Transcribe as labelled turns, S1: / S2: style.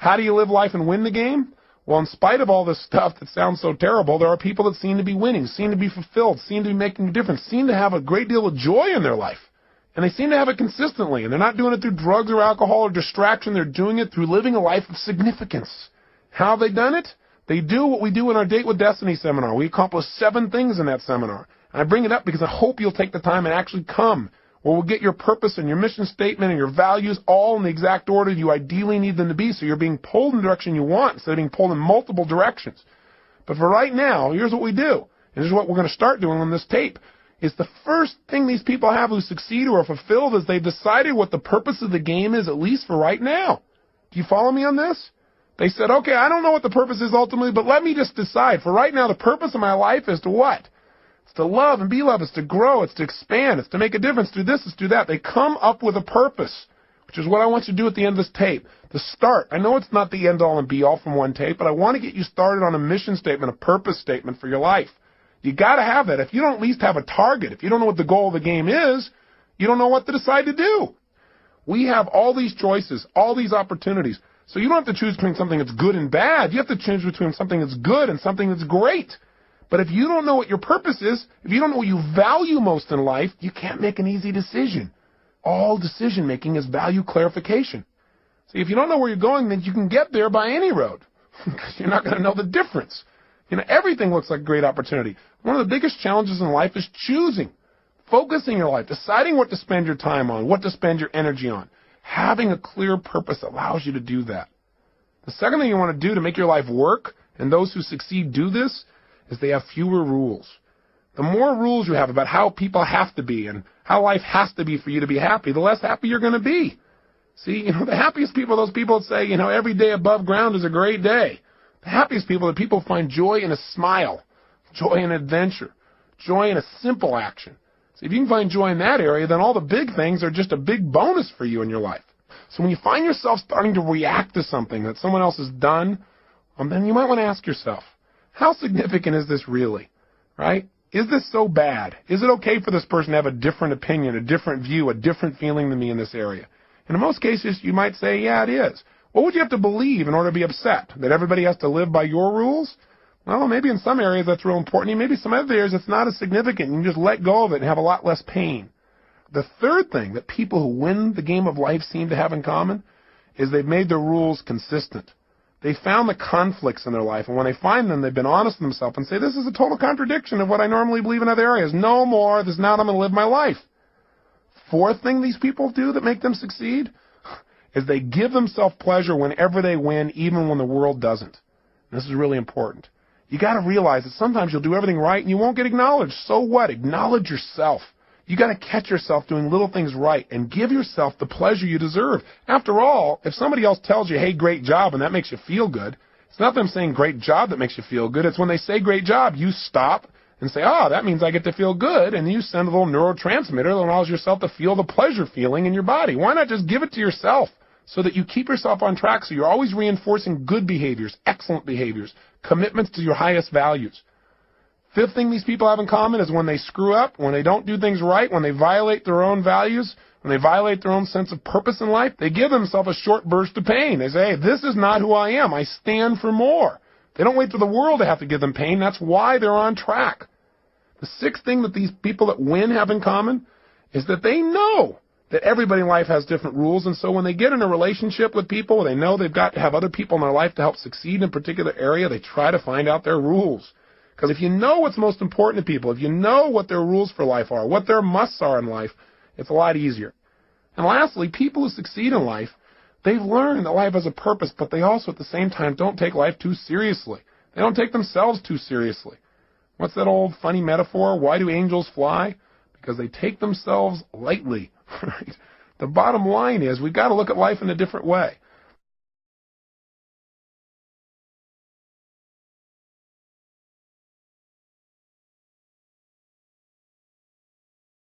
S1: How do you live life and win the game? Well, in spite of all this stuff that sounds so terrible, there are people that seem to be winning, seem to be fulfilled, seem to be making a difference, seem to have a great deal of joy in their life. And they seem to have it consistently. And they're not doing it through drugs or alcohol or distraction. They're doing it through living a life of significance. How have they done it? They do what we do in our Date with Destiny seminar. We accomplish 7 things in that seminar. And I bring it up because I hope you'll take the time and actually come, where we'll get your purpose and your mission statement and your values all in the exact order you ideally need them to be, so you're being pulled in the direction you want instead of being pulled in multiple directions. But for right now, here's what we do. And this is what we're going to start doing on this tape. Is the first thing these people have who succeed or are fulfilled is they've decided what the purpose of the game is, at least for right now. Do you follow me on this? They said, okay, I don't know what the purpose is ultimately, but let me just decide. For right now, the purpose of my life is to what? It's to love and be loved. It's to grow. It's to expand. It's to make a difference. Do this. It's do that. They come up with a purpose, which is what I want you to do at the end of this tape. To start. I know it's not the end-all and be-all from one tape, but I want to get you started on a mission statement, a purpose statement for your life. You got to have that. If you don't at least have a target, if you don't know what the goal of the game is, you don't know what to decide to do. We have all these choices, all these opportunities. So you don't have to choose between something that's good and bad. You have to choose between something that's good and something that's great. But if you don't know what your purpose is, if you don't know what you value most in life, you can't make an easy decision. All decision-making is value clarification. See, if you don't know where you're going, then you can get there by any road, because you're not going to know the difference. You know, everything looks like a great opportunity. One of the biggest challenges in life is choosing, focusing your life, deciding what to spend your time on, what to spend your energy on. Having a clear purpose allows you to do that. The second thing you want to do to make your life work, and those who succeed do this, is they have fewer rules. The more rules you have about how people have to be and how life has to be for you to be happy, the less happy you're going to be. See, the happiest people are those people that say, every day above ground is a great day. The happiest people are people who find joy in a smile, joy in adventure, joy in a simple action. See, if you can find joy in that area, then all the big things are just a big bonus for you in your life. So when you find yourself starting to react to something that someone else has done, then you might want to ask yourself, how significant is this really, right? Is this so bad? Is it okay for this person to have a different opinion, a different view, a different feeling than me in this area? And in most cases, you might say, yeah, it is. What would you have to believe in order to be upset? That everybody has to live by your rules? Well, maybe in some areas that's real important. Maybe some other areas it's not as significant. You can just let go of it and have a lot less pain. The third thing that people who win the game of life seem to have in common is they've made their rules consistent. They found the conflicts in their life, and when they find them, they've been honest with themselves and say, this is a total contradiction of what I normally believe in other areas. No more. This is not how I'm going to live my life. Fourth thing these people do that make them succeed is they give themselves pleasure whenever they win, even when the world doesn't. And this is really important. You got to realize that sometimes you'll do everything right and you won't get acknowledged. So what? Acknowledge yourself. You got to catch yourself doing little things right and give yourself the pleasure you deserve. After all, if somebody else tells you, hey, great job, and that makes you feel good, it's not them saying great job that makes you feel good. It's when they say great job, you stop and say, that means I get to feel good, and you send a little neurotransmitter that allows yourself to feel the pleasure feeling in your body. Why not just give it to yourself so that you keep yourself on track, so you're always reinforcing good behaviors, excellent behaviors, commitments to your highest values. Fifth thing these people have in common is when they screw up, when they don't do things right, when they violate their own values, when they violate their own sense of purpose in life, they give themselves a short burst of pain. They say, hey, this is not who I am. I stand for more. They don't wait for the world to have to give them pain. That's why they're on track. The sixth thing that these people that win have in common is that they know that everybody in life has different rules, and so when they get in a relationship with people, they know they've got to have other people in their life to help succeed in a particular area, they try to find out their rules. Because if you know what's most important to people, if you know what their rules for life are, what their musts are in life, it's a lot easier. And lastly, people who succeed in life, they've learned that life has a purpose, but they also at the same time don't take life too seriously. They don't take themselves too seriously. What's that old funny metaphor? Why do angels fly? Because they take themselves lightly. Right? The bottom line is we've got to look at life in a different way.